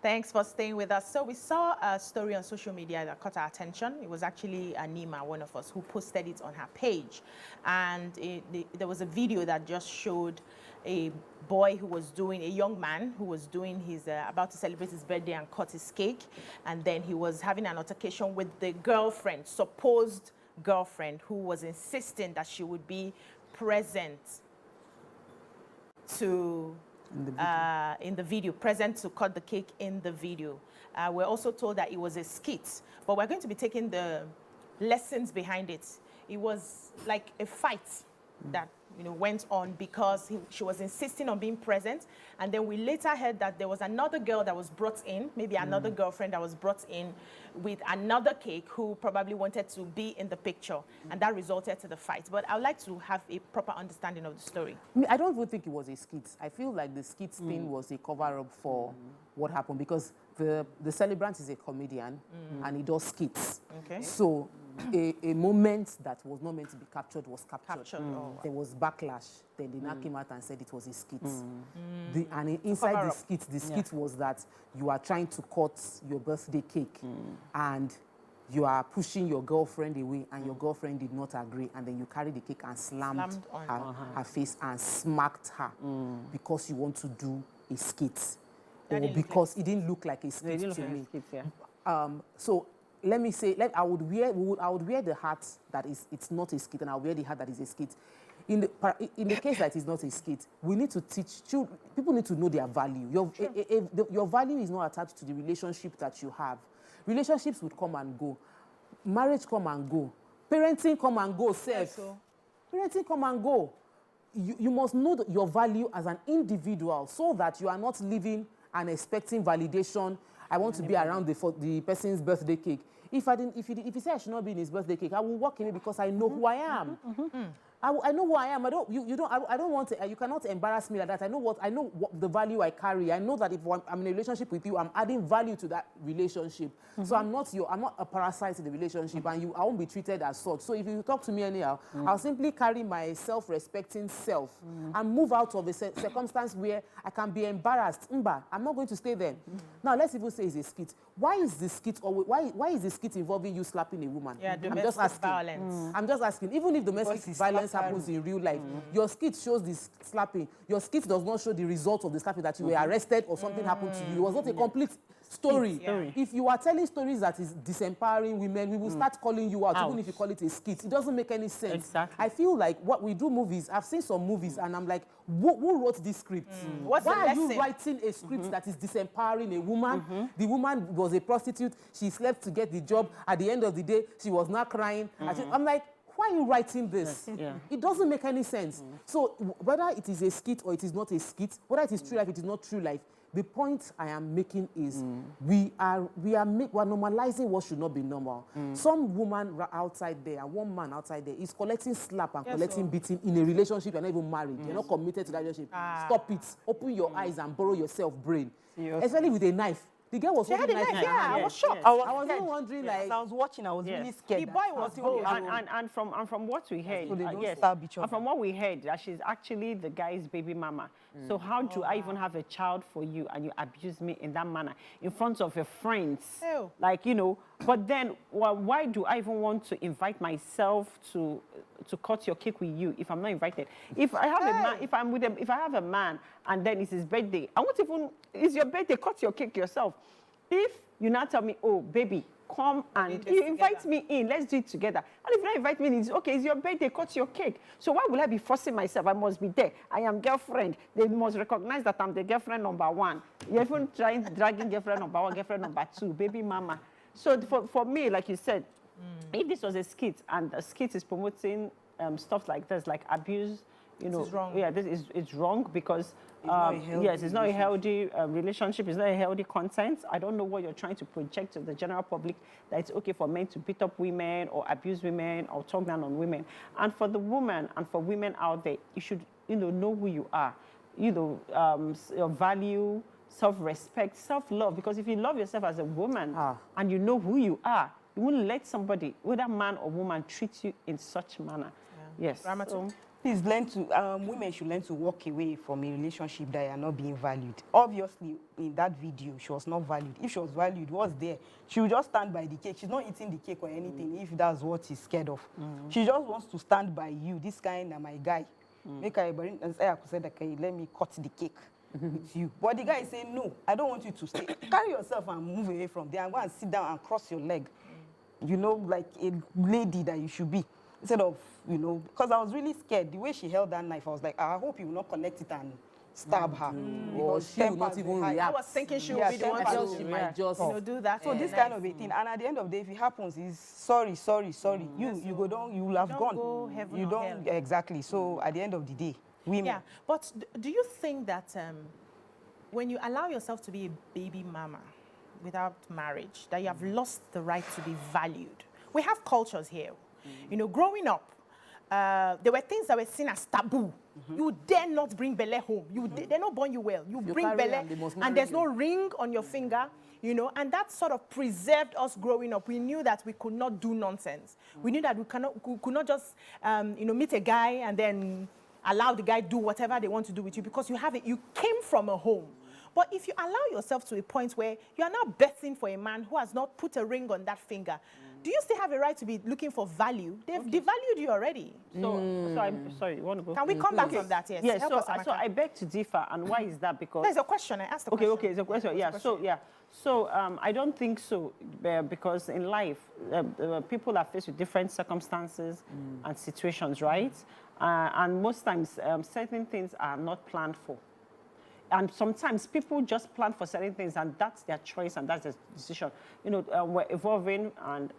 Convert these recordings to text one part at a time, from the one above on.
Thanks for staying with us. So we saw a story on social media that caught our attention. It was actually Anima, one of us, who posted it on her page. And there was a video that just showed a boy who was doing, a young man who was doing his, about to celebrate his birthday and cut his cake. And then he was having an altercation with the girlfriend, supposed girlfriend, who was insisting that she would be present to in the video, present to cut the cake in the video. We're also told that it was a skit, but we're going to be taking the lessons behind it. It was like a fight that went on because she was insisting on being present, and then we later heard that there was another girl that was brought in, maybe another girlfriend that was brought in with another cake who probably wanted to be in the picture, and that resulted to the fight. But I would like to have a proper understanding of the story. I don't even think it was a skit. I feel like the skit thing was a cover-up for what happened, because the celebrant is a comedian and he does skits. Okay. So a moment that was not meant to be captured was captured. There was backlash. Then they now came out and said it was a skit. And inside the skit was that you are trying to cut your birthday cake and you are pushing your girlfriend away, and your girlfriend did not agree, and then you carry the cake and slammed her face and smacked her because you want to do a skit. Or because it didn't look like a skit to me. So let me say, I would wear the hat that it's not a skit, and I'll wear the hat that is a skit. In the case that it's not a skit, we need to teach children. People need to know their value. Your value is not attached to the relationship that you have. Relationships would come and go. Marriage come and go. Parenting come and go. Parenting come and go. You must know your value as an individual, so that you are not living and expecting validation. I want to be around the person's birthday cake. If he said I should not be in his birthday cake, I will walk away because I know who I am. I know who I am. I don't want to. You cannot embarrass me like that. I know what the value I carry. I know that if I'm in a relationship with you, I'm adding value to that relationship. So I'm not a parasite in the relationship, and I won't be treated as such. So if you talk to me anyhow, I'll simply carry my self-respecting self and move out of a circumstance where I can be embarrassed. I'm not going to stay there. Now let's even say it's a skit. Why is the skit involving you slapping a woman? Yeah, domestic violence. I'm just asking. Even if domestic violence happens in real life, your skit shows this slapping. Your skit does not show the result of the slapping, that you were arrested or something happened to you. It was not a complete story. If you are telling stories that is disempowering women, we will start calling you out, even if you call it a skit. It doesn't make any sense. Exactly. I feel like what we do movies, I've seen some movies and I'm like, who wrote this script? Why are you writing a script that is disempowering a woman? The woman was a prostitute. She slept to get the job. At the end of the day, she was not crying. I'm like, why are you writing this? It doesn't make any sense. So whether it is a skit or it is not a skit, whether it is true life, it is not true life, the point I am making is we are normalizing what should not be normal. Some woman outside there and one man outside there is collecting slap and collecting beating in a relationship. You're not even married. You're not committed to that relationship. Stop it. Open your eyes and borrow yourself brain. Especially with a knife. The girl was holding a knife. I was shocked. I was even wondering, like, I was watching, I was really scared. The boy was bold. And from what we heard, and from what we heard, that she's actually the guy's baby mama. So how do I even have a child for you and you abuse me in that manner in front of your friends? Like, but then why do I even want to invite myself to cut your cake with you if I'm not invited? If I have a man, if I have a man and then it's his birthday, I won't even, it's your birthday, cut your cake yourself. If you now tell me, oh, baby, come and you invite me in, let's do it together. And if you don't invite me in, it's okay, it's your birthday, cut your cake. So why will I be forcing myself? I must be there. I am girlfriend. They must recognize that I'm the girlfriend number one. You're even dragging girlfriend number one, girlfriend number two, baby mama. So for me, like you said, if this was a skit and a skit is promoting stuff like this, like abuse, this is wrong. Yeah, it's wrong because it's not a healthy relationship. It's not a healthy content. I don't know what you're trying to project to the general public, that it's okay for men to beat up women or abuse women or talk down on women. And for the woman and for women out there, you should know who you are. Your value, self-respect, self-love. Because if you love yourself as a woman and you know who you are, you wouldn't let somebody, whether man or woman, treat you in such manner. Yes. Please learn to, women should learn to walk away from a relationship that are not being valued. Obviously, in that video, she was not valued. If she was valued, what's there? She will just stand by the cake. She's not eating the cake or anything, if that's what she's scared of. She just wants to stand by you. This kind of my guy. Make her and say, okay, let me cut the cake with you. But the guy is saying, no, I don't want you to stay. Carry yourself and move away from there and go and sit down and cross your leg. You know, like a lady that you should be. Instead of, you know, because I was really scared. The way she held that knife, I was like, I hope you will not connect it and stab her. Or she will not even react. I was thinking she would be the one to she might just do that. So this kind of a thing. And at the end of the day, if it happens, is sorry. You go down, you will have gone. Go heaven you or don't hell. exactly. So at the end of the day, women. Yeah, but do you think that when you allow yourself to be a baby mama without marriage, that you have lost the right to be valued? We have cultures here. You know, growing up, there were things that were seen as taboo. You dare not bring belle home. They're not born you well. You bring belle, and there's no ring on your finger, you know, and that sort of preserved us growing up. We knew that we could not do nonsense. We knew that we could not just, you know, meet a guy and then allow the guy do whatever they want to do with you, because you came from a home. But if you allow yourself to a point where you are now birthing for a man who has not put a ring on that finger, do you still have a right to be looking for value? They've devalued you already. So I'm sorry, you want to go? Can we come back from that? Yes. Yes, Help us, so I beg to differ. And why is that? Because... There's a question. I asked the question. Okay, it's a question. Yeah, so I don't think so, because in life, people are faced with different circumstances and situations, right? And most times, certain things are not planned for. And sometimes people just plan for certain things, and that's their choice and that's their decision. You know, we're evolving, and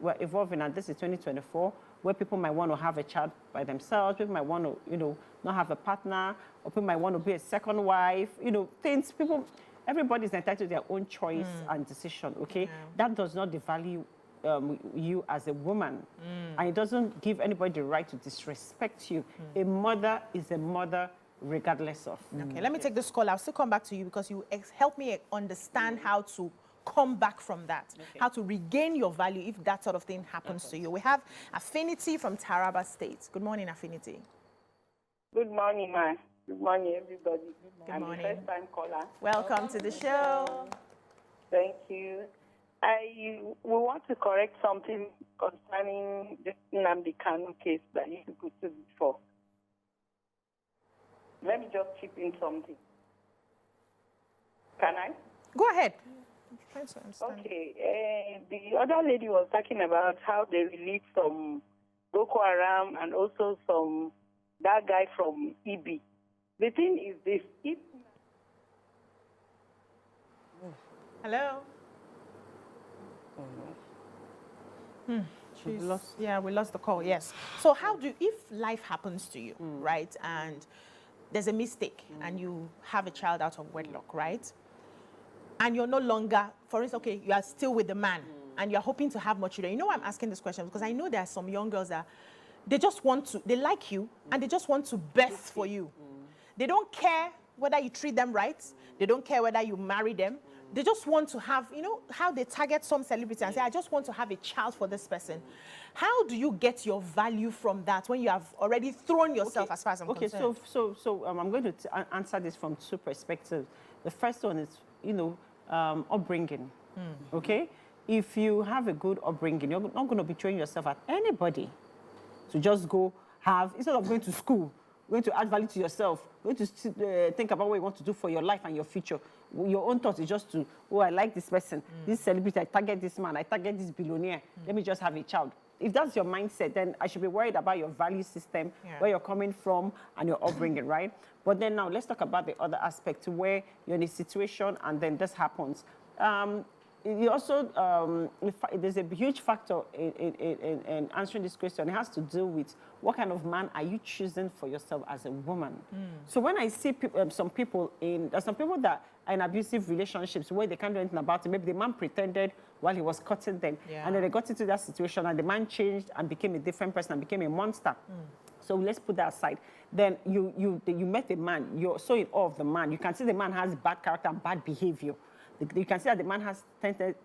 this is 2024, where people might want to have a child by themselves, people might want to, you know, not have a partner, or people might want to be a second wife, you know, things, everybody's entitled to their own choice and decision, okay? Yeah. That does not devalue you as a woman, and it doesn't give anybody the right to disrespect you. A mother is a mother, regardless of. Okay, let me take this call. I'll still come back to you because you help me understand how to come back from that, how to regain your value if that sort of thing happens to you. We have Affinity from Taraba State. Good morning, Affinity. Good morning, ma. Good morning, everybody. Good morning. I'm a first-time caller. Welcome to the show. Thank you. We want to correct something concerning the Nnamdi Kanu case that you put to before. Let me just chip in something. Can I? Go ahead. Okay. The other lady was talking about how they released some Boko Haram and also that guy from EB. The thing is this. Hello? We lost the call, yes. So if life happens to you, right, and there's a mistake and you have a child out of wedlock, right? And you're no longer, for instance, okay, you are still with the man and you're hoping to have more children. You know why I'm asking this question? Because I know there are some young girls that they like you and they just want to birth for you. They don't care whether you treat them right. They don't care whether you marry them. They just want to have, you know, how they target some celebrity and say, I just want to have a child for this person. How do you get your value from that when you have already thrown yourself as far as I'm concerned? So I'm going to answer this from two perspectives. The first one is, you know, upbringing, okay? If you have a good upbringing, you're not going to be throwing yourself at anybody. So just go instead of going to school, going to add value to yourself, going to think about what you want to do for your life and your future. Your own thought is just to, I like this person, this celebrity, I target this man, I target this billionaire, let me just have a child. If that's your mindset, then I should be worried about your value system, where you're coming from, and your upbringing, right? But then now, let's talk about the other aspect, where you're in a situation and then this happens. You also, there's a huge factor in answering this question. It has to do with what kind of man are you choosing for yourself as a woman. So when I see some people there's some people that are in abusive relationships where they can't do anything about it. Maybe the man pretended while he was cutting them, and then they got into that situation, and the man changed and became a different person and became a monster. So let's put that aside. Then you met a man. You're so in awe of the man. You can see the man has bad character and bad behavior. You can see that the man has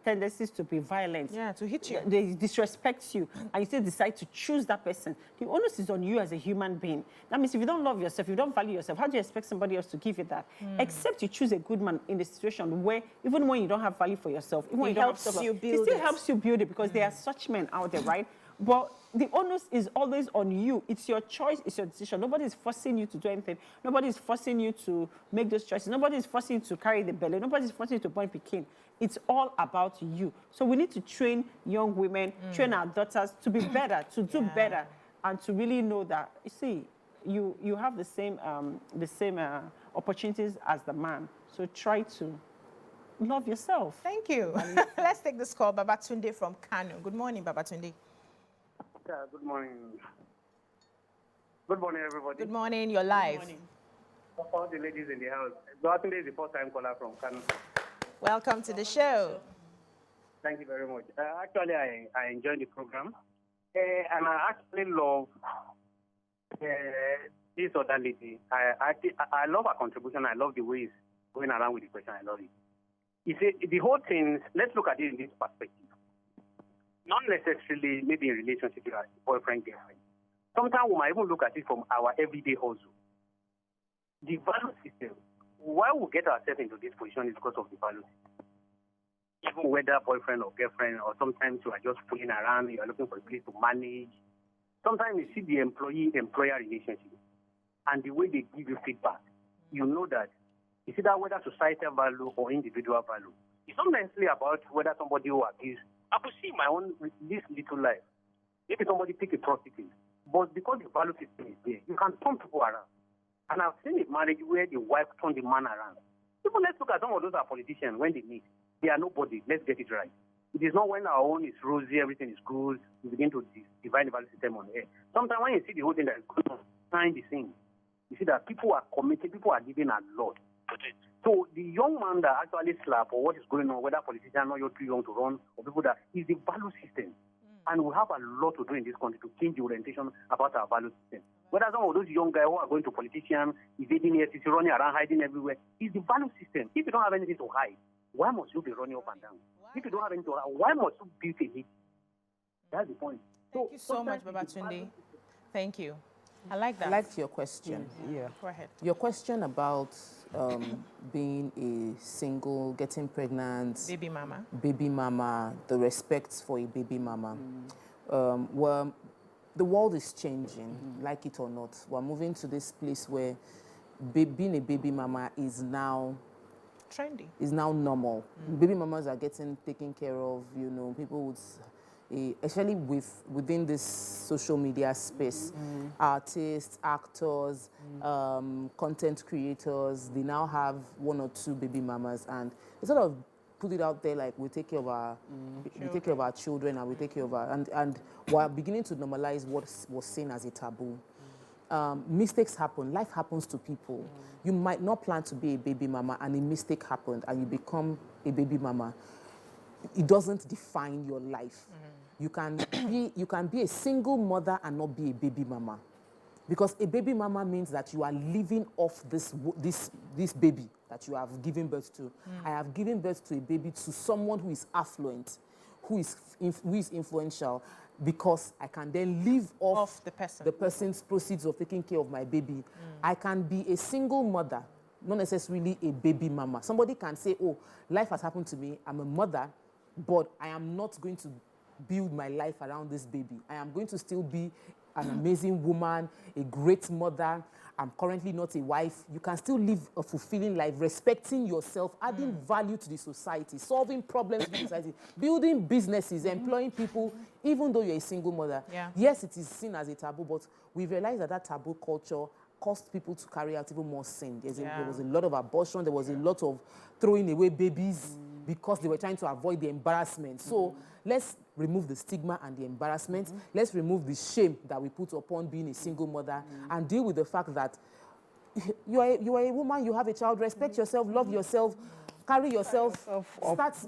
tendencies to be violent. Yeah, to hit you. They disrespect you, and you still decide to choose that person. The onus is on you as a human being. That means if you don't love yourself, if you don't value yourself, how do you expect somebody else to give you that? Except you choose a good man in the situation where, even when you don't have value for yourself, even when you don't have self-love, it still helps you build it, because there are such men out there, right? But the onus is always on you. It's your choice, it's your decision. Nobody is forcing you to do anything. Nobody is forcing you to make those choices. Nobody is forcing you to carry the belly. Nobody is forcing you to born Pekin. It's all about you. So we need to train young women, train our daughters to be better, to do better, and to really know that, you see, you have the same opportunities as the man. So try to love yourself. Thank you. Let's take this call. Babatunde from Kano. Good morning, Babatunde. Yeah, good morning. Good morning, everybody. Good morning. You're live. Good morning. All the ladies in the house. Babatunde is the first-time caller from Kano. Welcome to the show. Thank you very much. Actually, I enjoyed the program. And I actually love this other lady. I love her contribution. I love the way he's going around with the question. I love it. You see, the whole thing, let's look at it in this perspective. Not necessarily maybe in relationship with our boyfriend, girlfriend. Sometimes we might even look at it from our everyday hustle. The value system. Why we get ourselves into this position is because of the value system. Even whether boyfriend or girlfriend, or sometimes you are just fooling around, you are looking for a place to manage. Sometimes you see the employee-employer relationship and the way they give you feedback. You know that you see that whether societal value or individual value. It's not necessarily about whether somebody will abuse. I could see my own this little life. Maybe somebody pick a prostitute, but because the value system is there, you can turn people around. And I've seen a marriage where the wife turned the man around. Even let's look at some of those are politicians when they meet. They are nobody. Let's get it right. It is not when our own is rosy, everything is good, we begin to divide the value system on air. Sometimes when you see the whole thing that is going on behind the scenes, you see that people are committed, people are giving a lot. So the young man that actually slap or what is going on, whether politician or you're too young to run, or people that is the value system. And we have a lot to do in this country to change the orientation about our value system. Whether some of those young guys who are going to politicians, evading SEC, running around, hiding everywhere, is the value system. If you don't have anything to hide, why must you be running up and down? If you don't have anything to hide, why must you build a hit? That's the point. Thank you so much, Babatunde. Thank you. I like that. I liked your question. Yeah. Go ahead. Your question about being a single, getting pregnant, Baby mama, the respect for a baby mama. Well, the world is changing, like it or not. We're moving to this place where being a baby mama is now trendy. Is now normal. Baby mamas are getting taken care of. You know, people would. Especially within this social media space, artists, actors, content creators, they now have 1 or 2 baby mamas, and they sort of put it out there like we take care of our children and we take care of our and we're beginning to normalize what was seen as a taboo. Mistakes happen. Life happens to people. You might not plan to be a baby mama, and a mistake happened, and you become a baby mama. It doesn't define your life. You can be a single mother and not be a baby mama, because a baby mama means that you are living off this baby that you have given birth to. I have given birth to a baby to someone who is affluent, who is influential, because I can then live off the person's proceeds of taking care of my baby. I can be a single mother, not necessarily a baby mama. Somebody can say, oh, life has happened to me, I'm a mother, but I am not going to build my life around this baby. I am going to still be an amazing woman, a great mother. I'm currently not a wife. You can still live a fulfilling life, respecting yourself, adding value to the society, solving problems in the society, building businesses, employing people, even though you're a single mother. Yeah. Yes, it is seen as a taboo, but we realize that taboo culture caused people to carry out even more sin. There was a lot of abortion. There was a lot of throwing away babies because they were trying to avoid the embarrassment. So let's remove the stigma and the embarrassment. Let's remove the shame that we put upon being a single mother and deal with the fact that you are a woman, you have a child, respect yourself, love yourself, carry yourself,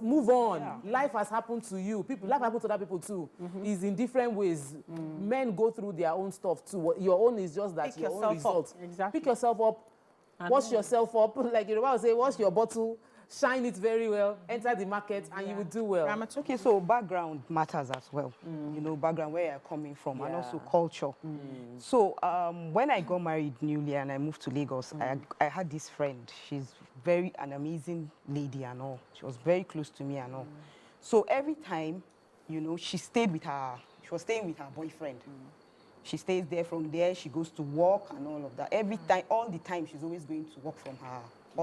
move on. Yeah. Life has happened to you. Life happens to other people too. Is in different ways. Men go through their own stuff too. Your own is just that your own result. Exactly. Pick yourself up, wash yourself up. Like Yoruba will say, wash your bottle, shine it very well, enter the market, and you will do well. Okay, so background matters as well. You know, background, where you're coming from, and also culture. So when I got married newly and I moved to Lagos, I had this friend. She's an amazing lady and all. She was very close to me and all. So every time, you know, she was staying with her boyfriend. She stays there. From there, she goes to work and all of that. Every time, all the time, she's always going to work from her.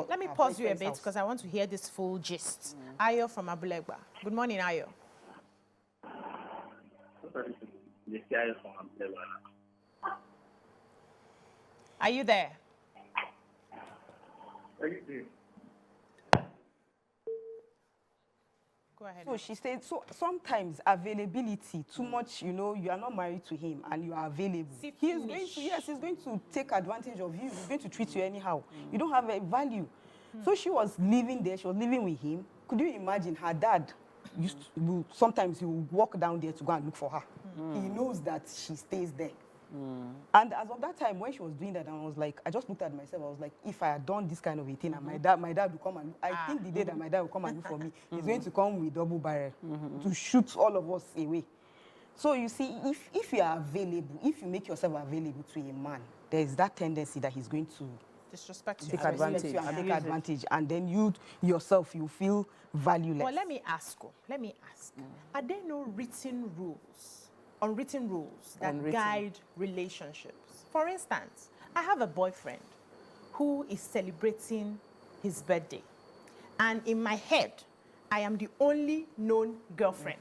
Let me pause you a bit because I want to hear this full gist. Ayo from Abulegba. Good morning, Ayo. Are you there? Go ahead. So she said, so sometimes availability, too much, you know, you are not married to him and you are available. He's going to take advantage of you. He's going to treat you anyhow. You don't have a value. So she was living there. She was living with him. Could you imagine her dad sometimes he will walk down there to go and look for her. He knows that she stays there. And as of that time, when she was doing that, I just looked at myself. I was like, if I had done this kind of a thing, and my dad would come and I think the day that my dad will come and look for me, he's going to come with double barrel to shoot all of us away. So you see, if you are available, if you make yourself available to a man, there is that tendency that he's going to disrespect you, take advantage, and then you yourself, you feel valueless. Well, let me ask. Are there no unwritten rules that guide relationships? For instance, I have a boyfriend who is celebrating his birthday, and in my head, I am the only known girlfriend.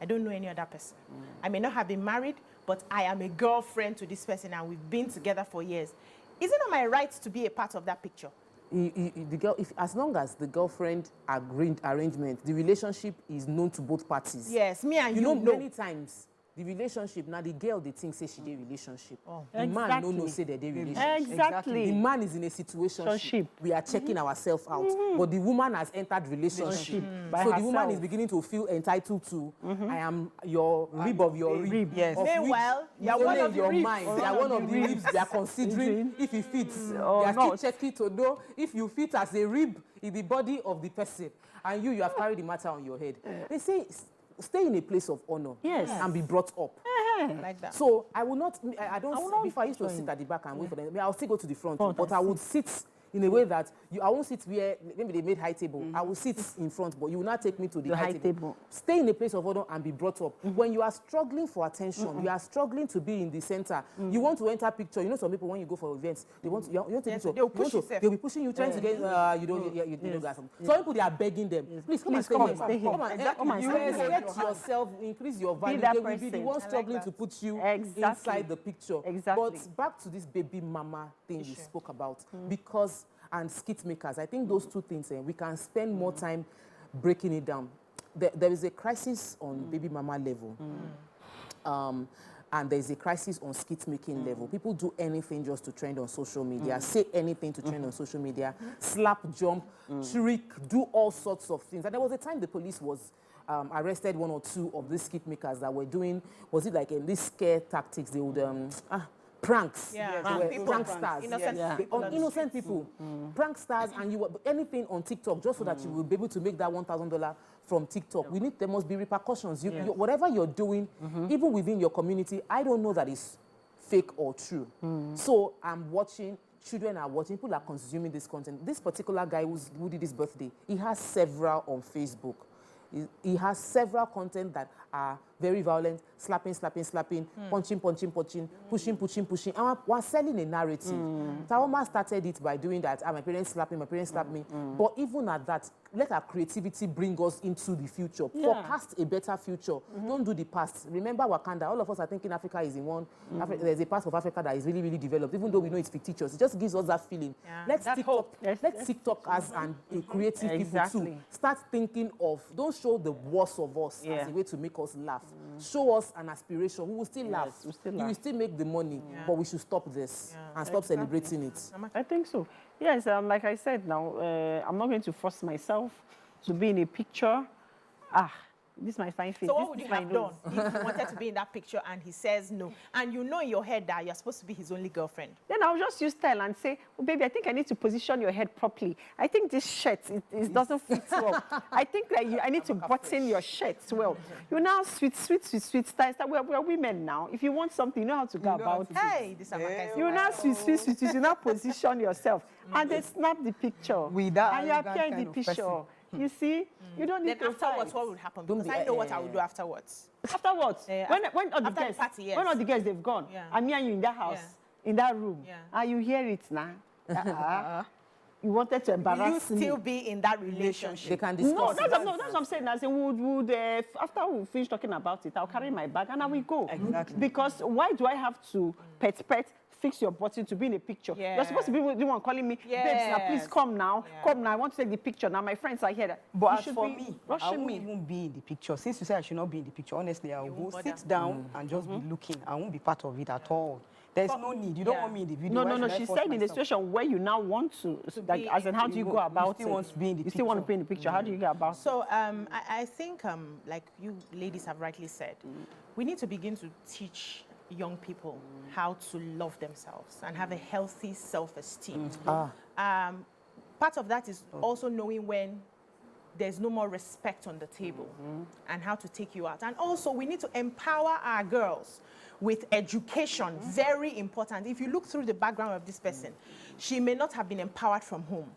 I don't know any other person. I may not have been married, but I am a girlfriend to this person, and we've been together for years. Is it not my right to be a part of that picture? As long as the girlfriend arrangement, the relationship is known to both parties. Yes, me and you know. Many times, the relationship, now the girl, they think say she did relationship. The man no say that they relationship. Exactly. The man is in a situation. We are checking ourselves out. But the woman has entered relationship. So the woman is beginning to feel entitled to, I am your rib of your rib. Yes. Meanwhile, you are one of your mind. They are one of the ribs they are considering if it fits. They are still checking to know if you fit as a rib in the body of the person. And you have carried the matter on your head. They say, stay in a place of honor and be brought up. Like that. So I will not, before I used to sit at the back and wait for them, I'll still go to the front, but I would sit in a way that I won't sit where maybe they made high table. I will sit in front, but you will not take me to the high table. Stay in a place of honor and be brought up. When you are struggling for attention, you are struggling to be in the center. You want to enter picture. You know, some people when you go for events, they want to, you want to picture. They'll be pushing you, trying to get you don't get something. Some people they are begging them, please come and stay here. Come and respect yourself, increase your value. They will be the ones struggling to put you inside the picture. But back to this baby mama thing we spoke about, because and skit makers, I think those two things, we can spend more time breaking it down. There is a crisis on baby mama level, and there is a crisis on skit making level. People do anything just to trend on social media, say anything to trend on social media, slap, jump, trick, do all sorts of things. And there was a time the police was arrested one or two of these skit makers that were doing, was it like these scare tactics? They would pranks. Pranksters. Innocent people. Pranksters, and you were anything on TikTok just so that you will be able to make that $1,000 from TikTok. There must be repercussions. Whatever you're doing, even within your community, I don't know that is fake or true. So I'm watching. Children are watching. People are consuming this content. This particular guy who did his birthday, he has several on Facebook. He has several content that are very violent, slapping, punching, pushing. And we're selling a narrative. Taoma started it by doing that. My parents slapped me. But even at that, let our creativity bring us into the future. Forecast a better future. Don't do the past. Remember Wakanda. All of us are thinking Africa is in one. There's a part of Africa that is really, really developed. Even though we know it's fictitious, it just gives us that feeling. Let's TikTok as a creative people too. Start thinking of, don't show the worst of us as a way to make us laugh. Show us an aspiration. We will still laugh. You will still make the money, but we should stop this and stop celebrating it. I think so. Yes, like I said now, I'm not going to force myself to be in a picture. This is my fine face. So This what would is you my have nose. done if you wanted to be in that picture and he says no? And you know in your head that you're supposed to be his only girlfriend. Then I'll just use style and say, oh, baby, I think I need to position your head properly. I think this shirt, it doesn't fit well. I think that I need to button your shirt well. You now sweet style. We're women now. If you want something, you know how to go about it. Hey, this is You now sweet. You now position yourself. And they snap the picture. With that and you arrogant appear in kind the of picture. person. You see? You don't need Then to afterwards, fight. what would happen? Don't Because be- I know what I would do afterwards. Afterwards, when all the after the guests, party, yes. when all the guests they've gone, Yeah. and me and you in that house, in that room, Yeah. and you hear it now. You wanted to Will you embarrass me. still be in that relationship? They can discuss. No, that's it. what I'm saying. I say, after we finish talking about it, I'll carry my bag and I will go. Exactly. Because why do I have to fix your button to be in a picture? Yeah. You're supposed to be the one calling me, babes, now please come now. Yeah. Come now, I want to take the picture. Now my friends are here. But You as should for be me, I rushing won't me. even be in the picture. Since you say I should not be in the picture, honestly, I will won't go bother. sit down and just be looking. I won't be part of it at all. There's no need. You don't Yeah. want me in the video. Why No. should I She force said in a myself? situation where you now want to, like, be as in how do you go about still it? want to be in the You still want to picture. be in the picture. How do you go about it? So I think, like you ladies have rightly said, we need to begin to teach young people how to love themselves and have a healthy self-esteem. Part of that is also knowing when there's no more respect on the table and how to take you out. And also, we need to empower our girls with education, very important. If you look through the background of this person, she may not have been empowered from home.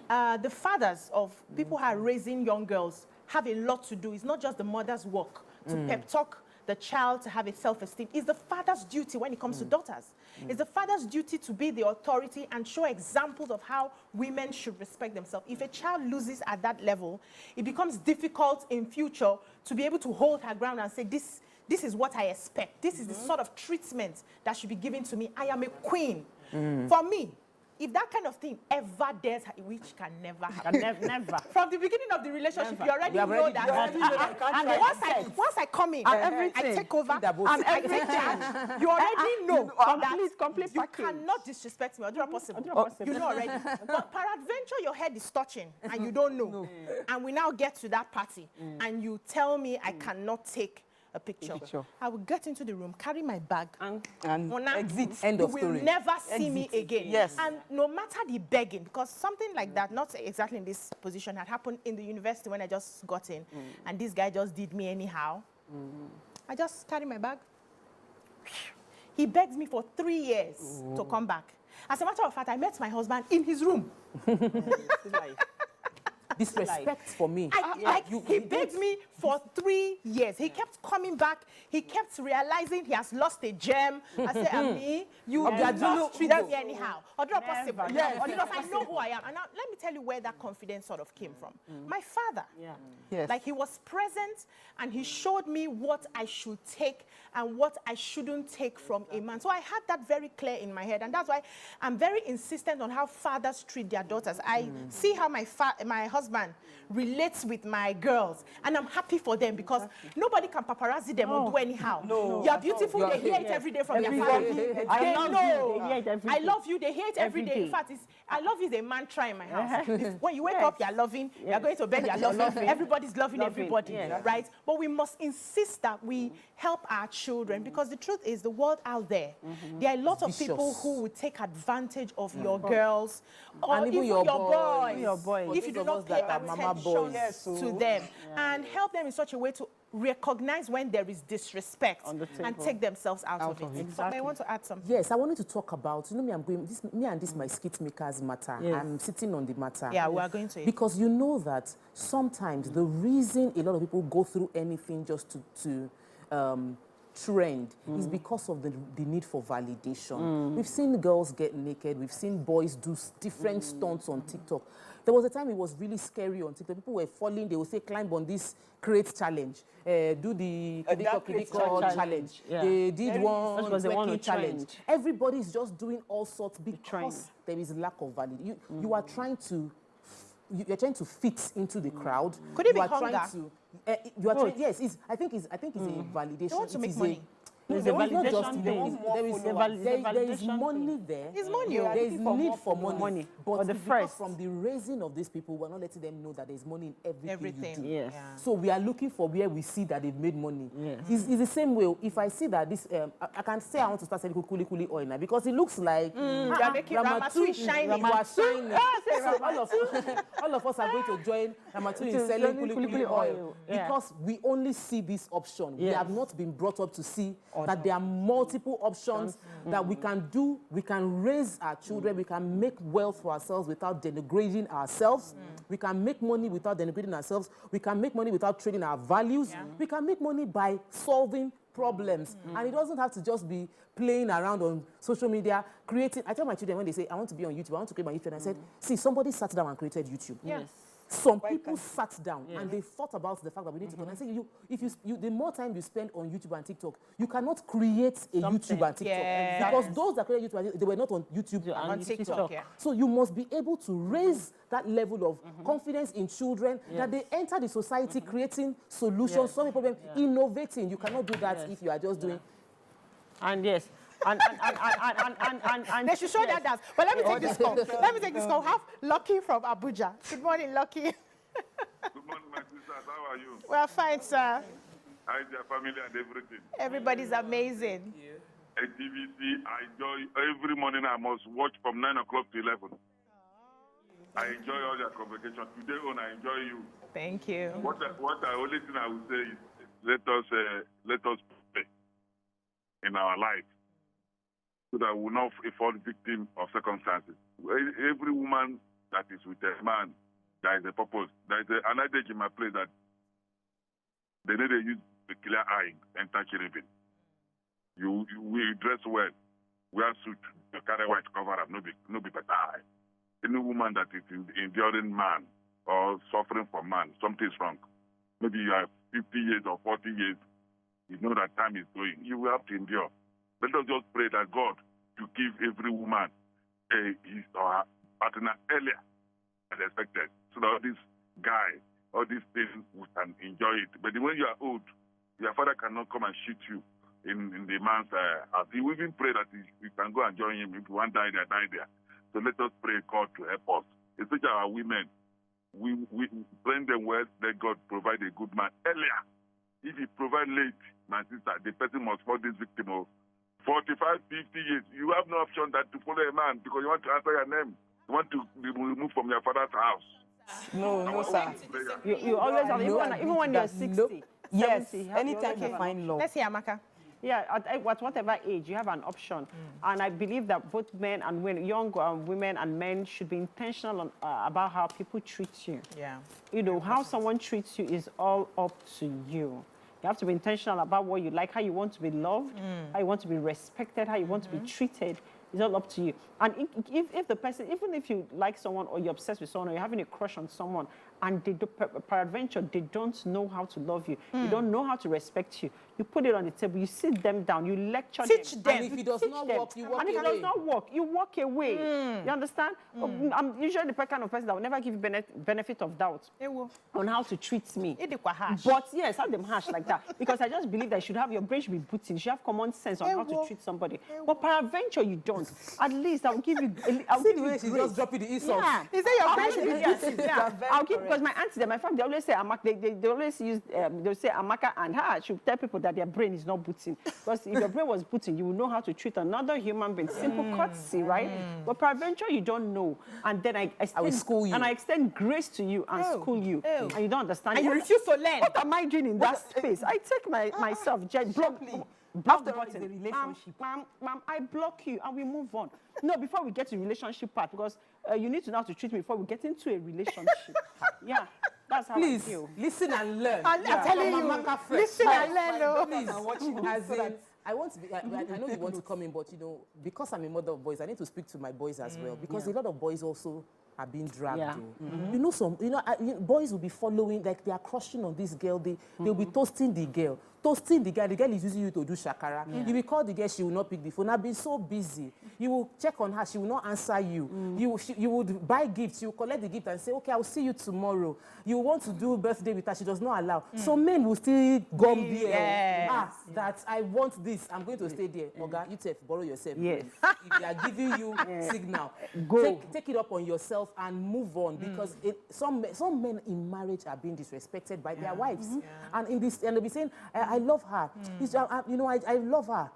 The fathers of people who are raising young girls have a lot to do. It's not just the mother's work to pep talk the child to have a self-esteem. It's the father's duty when it comes to daughters. It's the father's duty to be the authority and show examples of how women should respect themselves. If a child loses at that level, it becomes difficult in future to be able to hold her ground and say, this is what I expect. This is the sort of treatment that should be given to me. I am a queen. For me, if that kind of thing ever dares, which can never happen. Never. From the beginning of the relationship, you already know that. And Once I come in, And I everything. take over, And I take charge. You already know that complete you package. cannot disrespect me. Or do not possible. Or do not possible. You know already. But peradventure, your head is touching and you don't know. And we now get to that party and you tell me I cannot take a picture. I will get into the room, carry my bag, And Mona, exit. End you of will story. never see me Exit. again. Yes. And no matter the begging, because something like that, not exactly in this position, had happened in the university when I just got in, and this guy just did me anyhow. I just carry my bag. He begged me for 3 years to come back. As a matter of fact, I met my husband in his room. Disrespect for me. He begged me for 3 years. He kept coming back. He kept realizing he has lost a gem. I said, Ami, you do not treat me anyhow. Or not possible. Yes. Or because I know who I am. And now, let me tell you where that confidence sort of came from. My father. Yes. Like, he was present and he showed me what I should take and what I shouldn't take from a man. So I had that very clear in my head. And that's why I'm very insistent on how fathers treat their daughters. I see how my husband relates with my girls. And I'm happy for them because nobody can paparazzi them or do anyhow. No. You are beautiful. They hear it every day from their family. I They love know. you. They hear it every I day. love you. They hear it every Every day. day. In fact, I love you is a mantra in my house. When you wake up, you're loving. You're going to bed, you're loving. Everybody's loving everybody, right? But we must insist that we help our children because the truth is the world out there, there are a lot of people who will take advantage of your girls or And even your boys. Your boys. if you do Those of not us pay that are mama attention boys. to them and help them in such a way to recognize when there is disrespect On the and table. take themselves out of it. Exactly. But I want to add something. Yes, I wanted to talk about, me and this my skit makers matter. Yes. I'm sitting on the matter. Yeah, we are going to it. Because you know that sometimes the reason a lot of people go through anything just to trend is because of the need for validation. We've seen girls get naked. We've seen boys do different stunts on TikTok. There was a time it was really scary on TikTok. People were falling. They would say, climb on this crate challenge. Do the Kidiko challenge. Yeah. They did one That was the one twerking who challenge. trend. Everybody is just doing all sorts trend. because there is lack of validation. You are trying to you're trying to fit into the crowd. Could it you be are trying hunger? to you are trying, yes, I think it's a validation. They want to It make is money. There's a validation thing. There is money there. It's money. There is need for money. But the because first. from the raising of these people, we're not letting them know that there's money in everything you do. Yes. Yeah. So we are looking for where we see that they've made money. Yes. It's the same way. If I see that this, I can say I want to start selling kuli oil now because it looks like They're making Ramatu is shining. You are shining. So all of us are going to join Ramatu in selling kuli oil because we only see this option. We have not been brought up to see that there are multiple options that we can do. We can raise our children. We can make wealth for ourselves without denigrating ourselves. We can make money without denigrating ourselves. We can make money without trading our values. We can make money by solving problems. And it doesn't have to just be playing around on social media, creating. I tell my children when they say, I want to be on YouTube, I want to create my YouTube, and I said, see, somebody sat down and created YouTube. Yes. Some people sat down and they thought about the fact that we need to. And I say, the more time you spend on YouTube and TikTok, you cannot create a YouTube and TikTok because those that created YouTube, they were not on YouTube and on TikTok. So you must be able to raise that level of confidence in children that they enter the society creating solutions, solving problems, innovating. You cannot do that if you are just doing. And yes. And they should show that dance. But let me take this call. Let me take this call. Have Lucky from Abuja. Good morning, Lucky. Good morning, my sisters. How are you? We're fine, sir. How is your family and everything? Everybody's amazing. At TVC, I enjoy every morning. I must watch from 9 o'clock to 11. I enjoy all your conversation. Today on, I enjoy you. Thank you. What the only thing I would say is let us pray in our life, so that we will not fall victim of circumstances. Every woman that is with a man, there is a purpose. There is an adage in my place that they need to use the clear eye and touch cherubim. You dress well, wear suit, you carry white cover up, no be better. Any woman that is enduring man or suffering from man, something is wrong. Maybe you are 50 years or 40 years, you know that time is going. You will have to endure. Let us just pray that God to give every woman his or her partner earlier than expected, so that all this guy, all these things, we can enjoy it. But when you are old, your father cannot come and shoot you in the man's house. He will even pray that we can go and join him. If one die there, die there. So let us pray God to help us, especially our women. We train them well, let God provide a good man earlier. If he provide late, my sister, the person must fall this victim of 45, 50 years. You have no option that to follow a man because you want to answer your name. You want to be removed from your father's house. No, sir. You always have, even when you're 60. Yes, 70, anytime you find love. Let's hear Amaka. Yeah, at whatever age, you have an option. And I believe that both men and women, young women and men should be intentional about how people treat you. Yeah. You know, how someone treats you is all up to you. You have to be intentional about what you like, how you want to be loved, how you want to be respected, how you want to be treated. It's all up to you. And if the person, even if you like someone or you're obsessed with someone or you're having a crush on someone and they do, peradventure, they don't know how to love you, you don't know how to respect you, you put it on the table, you sit them down, you lecture Teach them. them. And if it does not work, you walk And if away. it does not work, you walk away. You understand? I'm usually the kind of person that will never give you benefit of doubt on how to treat me. But yes, have them harsh like that. Because I just believe that you should have your brain should be booting. You should have common sense on how to treat somebody. But peradventure you don't. At least I'll give you. I'll give you She's just dropping the insult. Yeah. Is that your brain should be Yes, yeah. I'll give, because my auntie, my family, they always say Amaka. They always use. They say Amaka and her should tell people that their brain is not booting. Because if your brain was booting, you will know how to treat another human being. Simple courtesy, right? But peradventure you don't know, and then I will school you. and I extend grace to you and school you, and you don't understand. And you refuse to learn. What am I doing in that space? I take myself, block the button. The relationship. Ma'am, I block you and we move on. No, before we get to relationship part, because you need to know how to treat me before we get into a relationship. Yeah, that's how I feel. Listen and learn. I'm telling you, listen and learn. Please, as in, I want to be, I know you want to come in, but you know, because I'm a mother of boys, I need to speak to my boys as well. Because a lot of boys also are being dragged. You know, boys will be following, like they are crushing on this girl. They'll be toasting the girl. The girl is using you to do shakara. You will call the girl, she will not pick the phone. I've been so busy. You will check on her, she will not answer you. You would buy gifts, you will collect the gift and say, okay, I will see you tomorrow. You want to do birthday with her, she does not allow. So men will still gum there. That I want this, I'm going to stay there. Oga, you take, borrow yourself. Yes. If they are giving you signal, go. Take it up on yourself and move on, because some men in marriage are being disrespected by their wives. And in this, and they'll be saying, I love her. You know, I love her.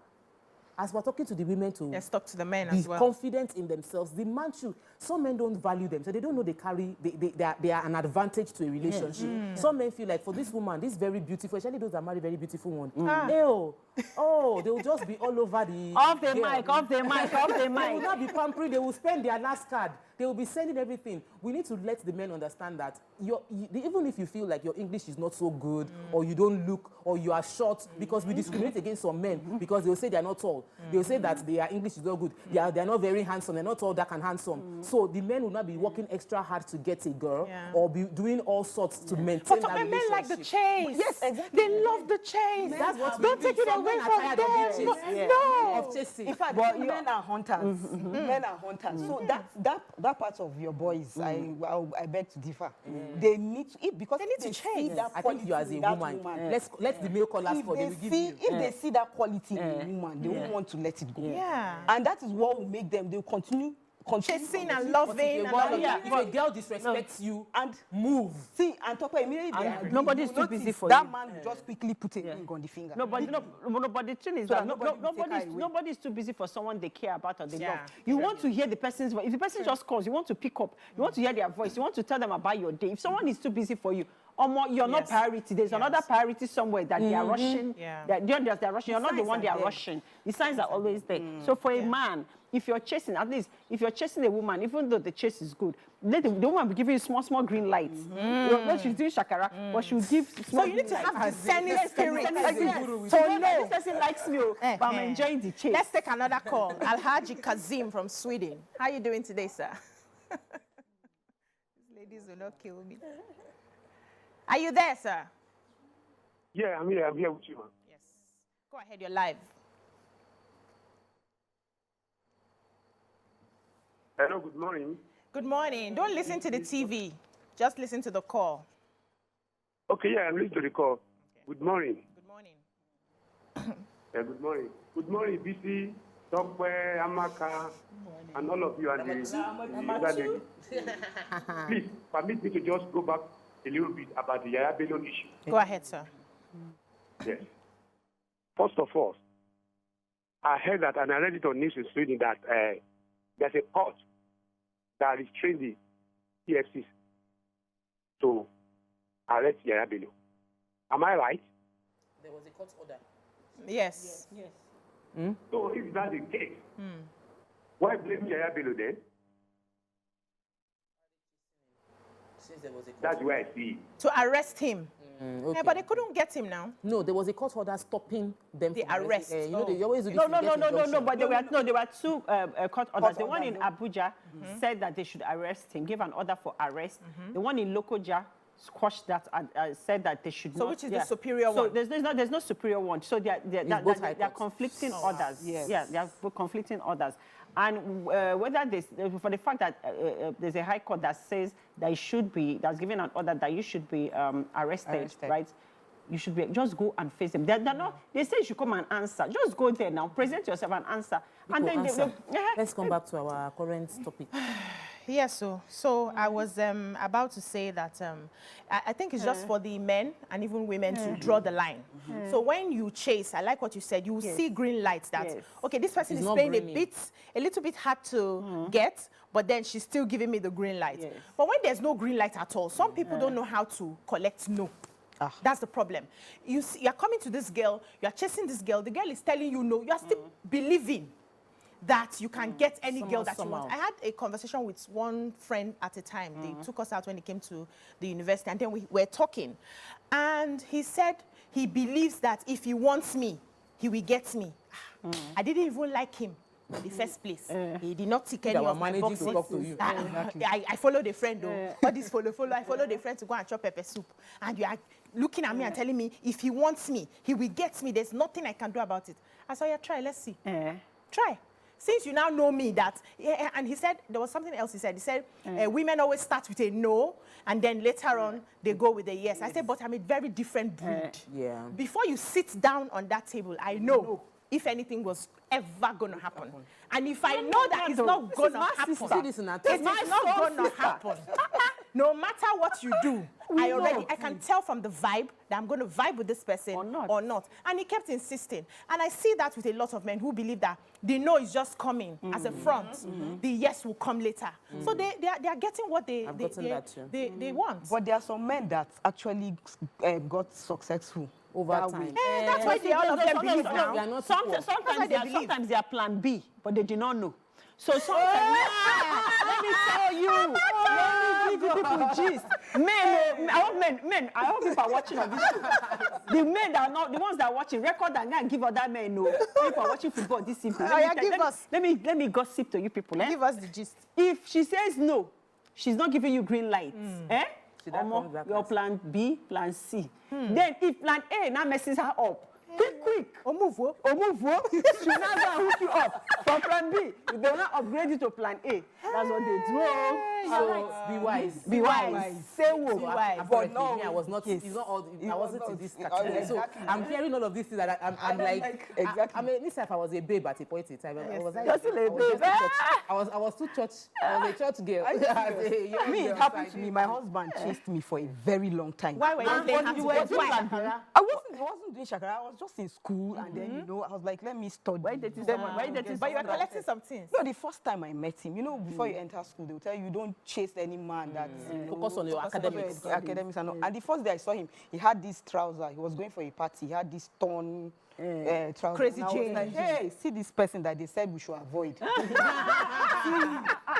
As we're talking to the women to talk to the men as well. Be confident in themselves. The man should. Some men don't value them, so they don't know they are an advantage to a relationship. Some men feel like, for this woman, this very beautiful, especially those that marry very beautiful one. They will just be all over the off the mic. They will not be pampering. They will spend their last card. They will be sending everything. We need to let the men understand that even if you feel like your English is not so good, or you don't look, or you are short, because we discriminate against some men because they will say they are not tall. They will say that their English is not good. They are not very handsome. They're not tall, dark, and handsome. So the men will not be working extra hard to get a girl, or be doing all sorts to maintain that relationship. But men like the chase. Yes, exactly. They love the chase. That's what don't take it away from them. No. Of chasing. In fact, men are hunters. Men are hunters. So that part of your boys, I beg to differ. They need to, because they need to change. I think you as a woman, let the male callers for them. If they see that quality in a woman, they won't want to let it go. And that is what will make them. They will continue chasing and loving. If a girl disrespects you, and move. See, and top immediately, nobody's too busy for that you. man will just quickly put a ring on the finger. But the thing is that nobody's too busy for someone they care about or they love. You want to hear the person's voice. If the person just calls, you want to pick up. You want to hear their voice. You want to tell them about your day. If someone is too busy for you, you're not priority. There's another priority somewhere that they are rushing. They're rushing. You're not the one they are rushing. The signs are always there. So for a man, if you're chasing, at least if you're chasing a woman, even though the chase is good, let the woman be giving you small green lights. She's doing shakara, but she'll give small. So you need to have discerning spirit. So no, this person likes me, but I'm enjoying the chase. Let's take another call. Alhaji Kazim from Sweden. How are you doing today, sir? These ladies will not kill me. Are you there, sir? Yeah, I'm here with you, man. Yes. Go ahead, you're live. Hello, good morning. Good morning. Don't listen to the TV. Just listen to the call. Okay, I'm listening to the call. Okay. Good morning. Good morning. Good morning. Good morning, BC, Tokwe, Amaka, and all of you. Please, permit me to just go back a little bit about the Yaya Bello issue. Go ahead, sir. Yes. First of all, I heard that, and I read it on news in Sweden, that there's a court that restrained the EFCs to arrest Yaya Bello. Am I right? There was a court order. Yes. So if that's the case, why blame Yaya Bello then? Since there was a court That's where I see it. To arrest him. Okay. Yeah, but they couldn't get him now. No, there was a court order stopping them the from arrest. You know, they always do this. No. But there were two court orders. The one in Abuja said that they should arrest him, give an order for arrest. The one in Lokoja squashed that and said that they should not. So which is the superior one? So there's no superior one. So they're conflicting orders. Yes. Yeah, they are conflicting orders. And whether for the fact that there's a high court that says that that's given an order that you should be arrested, right? You should just go and face them. They say you should come and answer. Just go there now, present yourself and answer. And then let's come back to our current topic. Yes, so I was about to say that I think it's just for the men and even women to draw the line. So when you chase, I like what you said, you will see green lights that, okay, this person is playing a little bit hard to get, but then she's still giving me the green light. But when there's no green light at all, some people don't know how to collect no. That's the problem. You're coming to this girl, you're chasing this girl, the girl is telling you no, you're still believing that you can get any girl that you want. I had a conversation with one friend at a time. They took us out when he came to the university, and then we were talking. And he said he believes that if he wants me, he will get me. I didn't even like him the first place. He did not tick any That were of my managing boxes. to talk to you. I followed a friend, though. All this follow. I followed a friend to go and chop pepper soup. And you are looking at me and telling me, if he wants me, he will get me. There's nothing I can do about it. I said, yeah, try, let's see. Try. Since you now know me that, and he said, there was something else he said. He said, women always start with a no, and then later on, they go with a yes. I said, but I'm a very different breed. Before you sit down on that table, I know if anything was ever going to happen. And if I know that it's not going to happen, it's not going to happen. No matter what you do, I can tell from the vibe that I'm going to vibe with this person or not. And he kept insisting. And I see that with a lot of men who believe that the no is just coming as a front. The yes will come later. So they are getting what they want. But there are some men that actually got successful over time. That's why all of them believe now. Sometimes they are plan B, but they do not know. So sometimes, let me tell you, let me give you people gist. Men, I hope people are watching on this show. The men that are not, the ones that are watching, record and give other men know. People are watching football this evening. Let me gossip to you people. Give us the gist. If she says no, she's not giving you green light. Your plan B, plan C. Then if plan A now messes her up, quick. Omuvo. She now go and hook you up from plan B. If they will not upgrade you to plan A, that's what they do. So be wise. Be wise. Say what. But no, I was not. It's not all. I wasn't in this category. So I'm hearing all of these things that I'm like. Exactly. I mean, this time I was a babe at a point in time. I was like, you're still a babe. I was too church. I was a church girl. It happened to me. My husband chased me for a very long time. Why were you playing shakara? I wasn't doing shakara. I was just in school, and then I was like, let me study. But you were collecting some things. No, the first time I met him, before you enter school, they will tell you you don't chase any man that focus on your academics. And the first day I saw him, he had this trouser. He was going for a party. He had this torn trouser. Crazy chain. I was like, hey, see this person that they said we should avoid.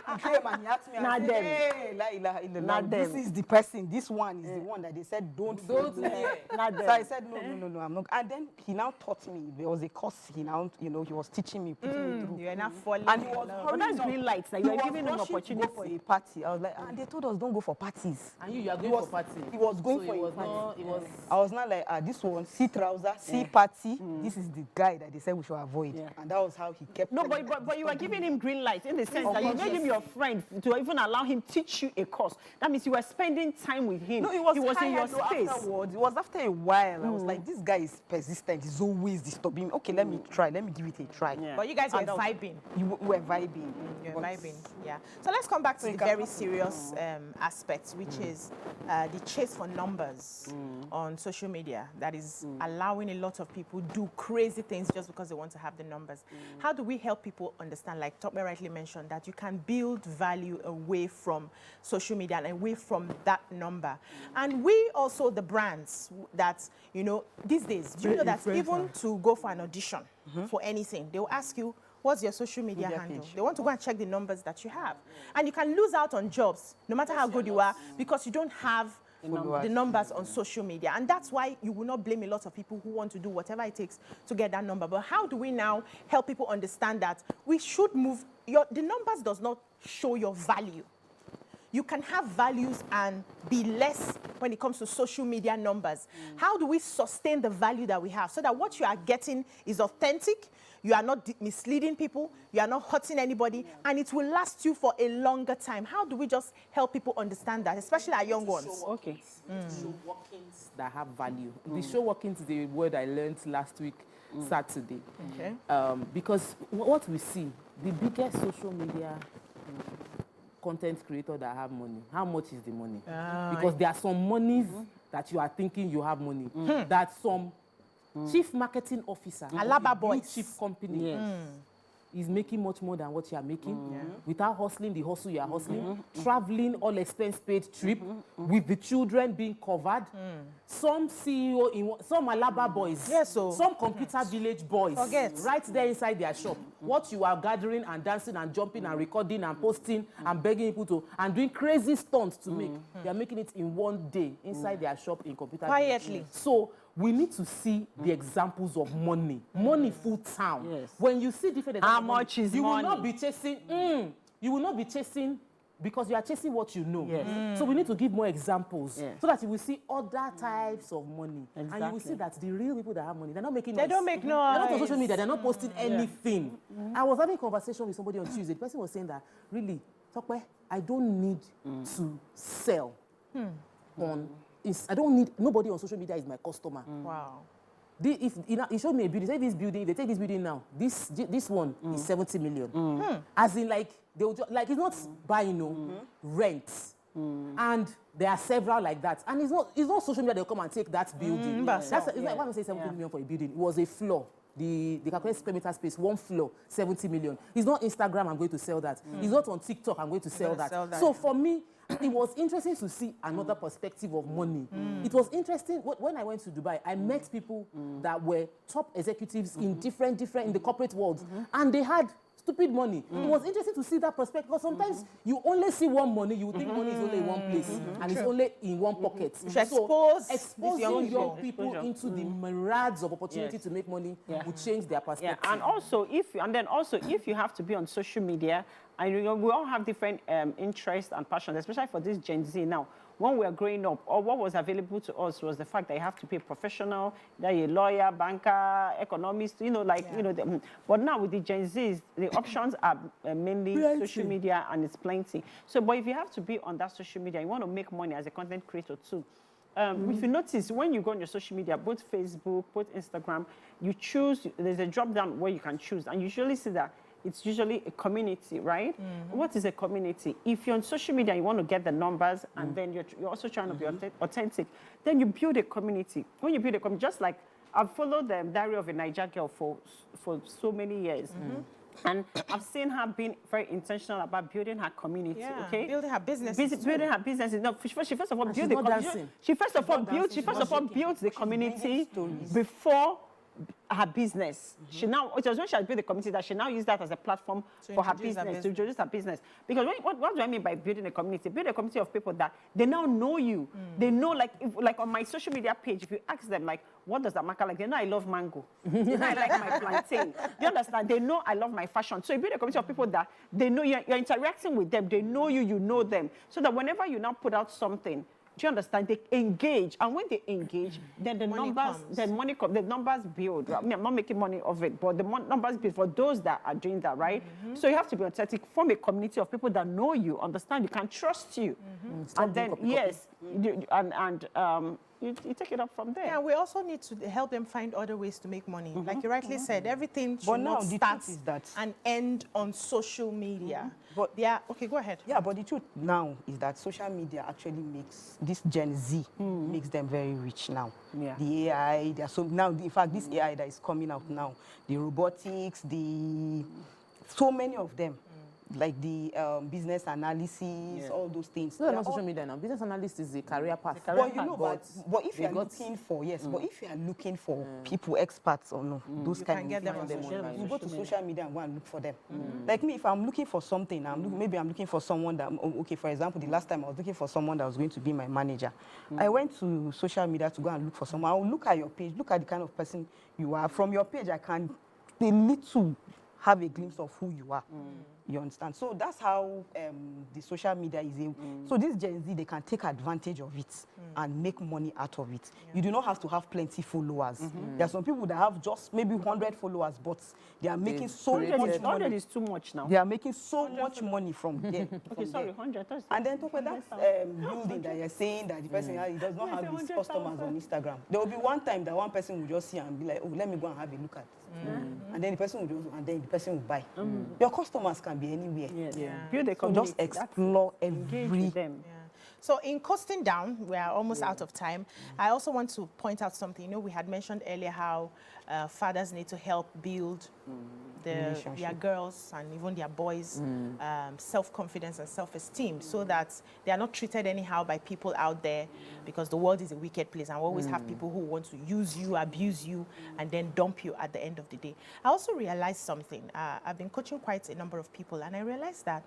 He came and he asked me, not them. Hey, not this them. is the person. This one is the one that they said don't. Not them. So I said no, I'm not. And then he now taught me. There was a course he now, he was teaching me, putting me through. You are not falling. And he was but that's green lights. Like you are giving an opportunity to go for a party. I was like, and they told us don't go for parties. And you are going for party. He was going for a party. I was not like, this one, see trouser, see party. This is the guy that they said we should avoid. And that was how he kept. No, but you were giving him green light in the sense that you made him your friend to even allow him teach you a course. That means you were spending time with him. No, he was in your space. Afterwards, it was after a while. I was like, this guy is persistent. He's always disturbing me. Okay, let me try. Let me give it a try. Yeah. But you guys were vibing. You were vibing. You were vibing. Yeah. So let's come back to the very serious aspect, which is the chase for numbers on social media that is allowing a lot of people do crazy things just because they want to have the numbers. How do we help people understand, like Tokme rightly mentioned, that you can build value away from social media and away from that number? And we also, the brands that, these days, do you know that even to go for an audition for anything, they will ask you, what's your social media handle? They want to go and check the numbers that you have. And you can lose out on jobs, no matter how good you are, because you don't have the numbers on social media. And that's why you will not blame a lot of people who want to do whatever it takes to get that number. But how do we now help people understand that we should move? The numbers does not show your value. You can have values and be less when it comes to social media numbers. How do we sustain the value that we have so that what you are getting is authentic, you are not misleading people, you are not hurting anybody, and it will last you for a longer time? How do we just help people understand that, especially our young ones? Okay. Show workings that have value. The show workings is the word I learned last week, Saturday. Okay. Because what we see, the biggest social media content creator that have money, how much is the money? Because there are some monies that you are thinking you have money, that some chief marketing officer, Alaba boys, chief company, is making much more than what you are making, without hustling the hustle you are hustling, traveling all expense paid trip, with the children being covered. Some CEO, some Alaba boys, some computer village boys, right there inside their shop. What you are gathering and dancing and jumping and recording and posting and begging people to, and doing crazy stunts to make, they are making it in one day inside their shop in computer quietly. Village. So we need to see the examples of money. Money full town. Yes. When you see different examples How of money, much is you money? will not be chasing, you will not be chasing because you are chasing what you know. Yes. So we need to give more examples Yes. so that you will see other types of money. And you will Exactly. see that the real people that have money, they're not making They noise. don't make They're not on noise. social media, they're not posting anything. I was having a conversation with somebody on Tuesday. The person was saying that, really, Tokwe, I don't need to sell on, I don't need, nobody on social media is my customer. Wow. If he showed me a building, say this building, if they take this building now, this one is 70 million. As in, like, they will just, like, it's not buying, rent. And there are several like that. And it's not social media, they'll come and take that building. It's like, why am I saying 70 million for a building? It was a floor. The calculated square meter space, one floor, 70 million. It's not Instagram, I'm going to sell that. It's not on TikTok, I'm going to sell that. So for me, it was interesting to see another perspective of money. It was interesting, when I went to Dubai, I met people that were top executives in different, in the corporate world. And they had stupid money. It was interesting to see that perspective. Because sometimes you only see one money, you think money is only in one place. And it's only in one pocket. So exposing young people into the myriads of opportunity to make money will change their perspective. And also, if you have to be on social media, and we all have different interests and passions, especially for this Gen Z now. When we were growing up, or what was available to us was the fact that you have to be a professional, that you're a lawyer, banker, economist, but now with the Gen Zs, the options are mainly social media, and it's plenty. So, but if you have to be on that social media, you want to make money as a content creator too. If you notice, when you go on your social media, both Facebook, both Instagram, you choose, there's a drop down where you can choose, and you usually see that it's usually a community, right? What is a community? If you're on social media, you want to get the numbers, and then you're also trying to be authentic, then you build a community. When you build a community, just like I've followed the Diary of a Nigerian Girl for so many years. And I've seen her being very intentional about building her community, building her business. Building her business. No, she first of all built the community. She first of all built the community before her business. It was when she had built the community that she now used that as a platform for her business, to introduce her business. Because what do I mean by building a community? Build a community of people that they now know you. They know, like on my social media page, if you ask them, like, what does Amaka like? They know I love mango. They know I like my plantain. You understand? They know I love my fashion. So you build a community of people that they know you're interacting with them. They know you, you know them. So that whenever you now put out something, do you understand? They engage, and when they engage, then the money comes. The numbers build. I mean, I'm not making money of it, but the numbers build for those that are doing that, right? So you have to be authentic, form a community of people that know you, understand you, can trust you, and then you take it up from there. Yeah, we also need to help them find other ways to make money. Like you rightly said, everything should not start and end on social media. But okay, go ahead. Yeah, but the truth now is that social media actually makes this Gen Z makes them very rich now. Yeah. The AI, now, in fact, this AI that is coming out now, the robotics, so many of them. Like the business analysis, all those things. No, not social media now. Business analyst is a career path. But if you're looking for, but if you are looking for people, experts or no, those kind of things, you go to social media and go and look for them. Like me, if I'm looking for something, maybe I'm looking for someone that, okay, for example, the last time I was looking for someone that was going to be my manager. I went to social media to go and look for someone. I'll look at your page, look at the kind of person you are. From your page, I can have a glimpse of who you are. You understand? So that's how the social media is able. So this Gen Z, they can take advantage of it and make money out of it. Yeah. You do not have to have plenty followers. There are some people that have just maybe 100 followers, but they are making so much money. 100 is too much now. They are making so much money from there. Okay, sorry, 100. And then talk about that building that you're saying that the person he does not have his customers on Instagram. There will be one time that one person will just see and be like, oh, let me go and have a look at it. And then the person will buy. Your customers can be anywhere. Build a community. So just explore every them. So in coasting down, we are almost out of time. I also want to point out something. You know, we had mentioned earlier how fathers need to help build their girls and even their boys' self-confidence and self-esteem so that they are not treated anyhow by people out there, because the world is a wicked place and we always have people who want to use you, abuse you, and then dump you at the end of the day. I also realized something. I've been coaching quite a number of people, and I realized that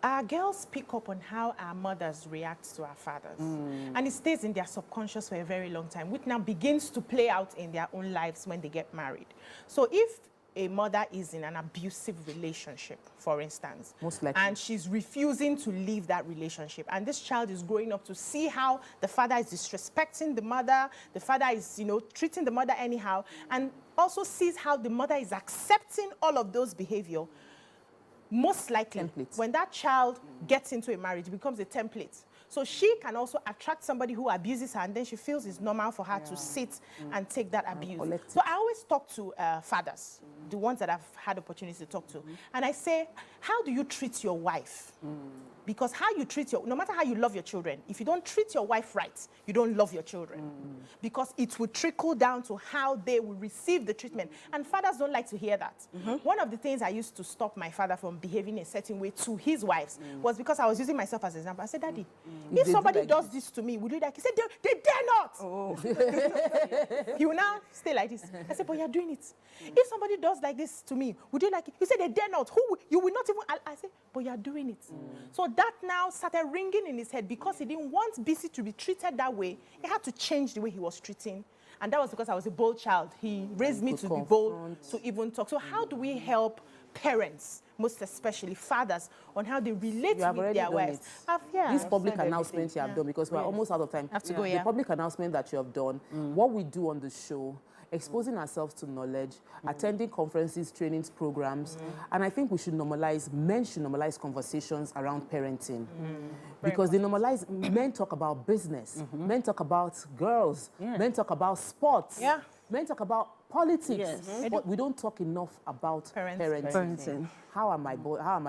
our girls pick up on how our mothers react to our fathers. And it stays in their subconscious for a very long time, which now begins to play out in their own lives when they get married. So if a mother is in an abusive relationship, for instance, most likely, and she's refusing to leave that relationship, and this child is growing up to see how the father is disrespecting the mother, the father is, you know, treating the mother anyhow, and also sees how the mother is accepting all of those behavior, most likely, when that child gets into a marriage, it becomes a template. So she can also attract somebody who abuses her, and then she feels it's normal for her to sit and take that abuse. So I always talk to fathers, the ones that I've had opportunity to talk to, and I say, how do you treat your wife? Because how you treat no matter how you love your children, if you don't treat your wife right, you don't love your children. Because it will trickle down to how they will receive the treatment. And fathers don't like to hear that. One of the things I used to stop my father from behaving a certain way to his wives was because I was using myself as an example. I said, Daddy, if somebody does this to me, would you like? He said, they dare not. Oh. He will now stay like this. I said, but you're doing it. If somebody does like this to me, would you like it? He said, they dare not. You will not even. I said, but you're doing it. So that now started ringing in his head because he didn't want BC to be treated that way. He had to change the way he was treating. And that was because I was a bold child. He raised me to be bold, to even talk. So how do we help parents, most especially fathers, on how they relate with their wives? This public announcement you have done, because we're almost out of time. Have to go, The public announcement that you have done, what we do on the show, exposing ourselves to knowledge, attending conferences, trainings, programs, and I think we should men should normalize conversations around parenting. Because they normalize, men talk about business, men talk about girls, men talk about sports, men talk about politics, but we don't talk enough about parenting. How are my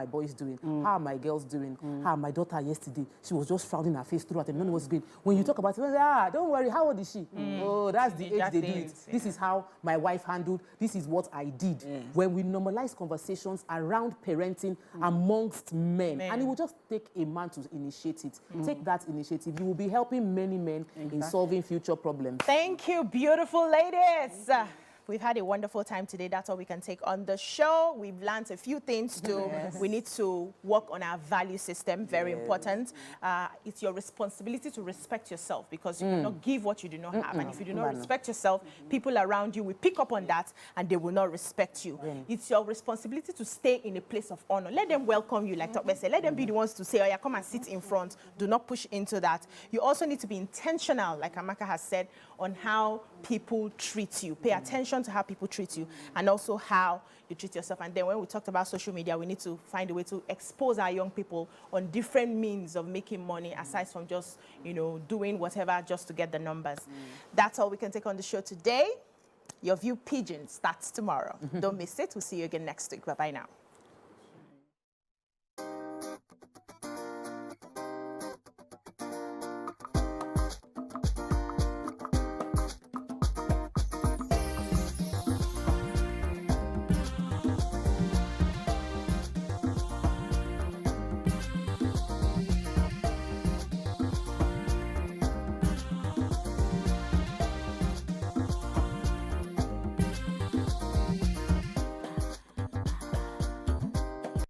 boys doing? How are my girls doing? How are my daughter yesterday? She was just frowning her face throughout and none was good. When you talk about it, don't worry, how old is she? Oh, that's the age they do it. This is how my wife handled, this is what I did. When we normalize conversations around parenting amongst men, and it will just take a man to initiate it. Take that initiative. You will be helping many men in solving future problems. Thank you, beautiful ladies. We've had a wonderful time today. That's all we can take on the show. We've learned a few things too. We need to work on our value system, very important. It's your responsibility to respect yourself because you cannot give what you do not have. And if you do not respect yourself, people around you will pick up on that and they will not respect you. It's your responsibility to stay in a place of honor. Let them welcome you, like Tokbe said. Let them be the ones to say, oh yeah, come and sit in front. Do not push into that. You also need to be intentional, like Amaka has said, on how people treat you. Pay attention to how people treat you and also how you treat yourself. And then when we talked about social media, we need to find a way to expose our young people on different means of making money aside from just, you know, doing whatever just to get the numbers. That's all we can take on the show today. Your View Pigeon starts tomorrow. Don't miss it. We'll see you again next week. Bye-bye now.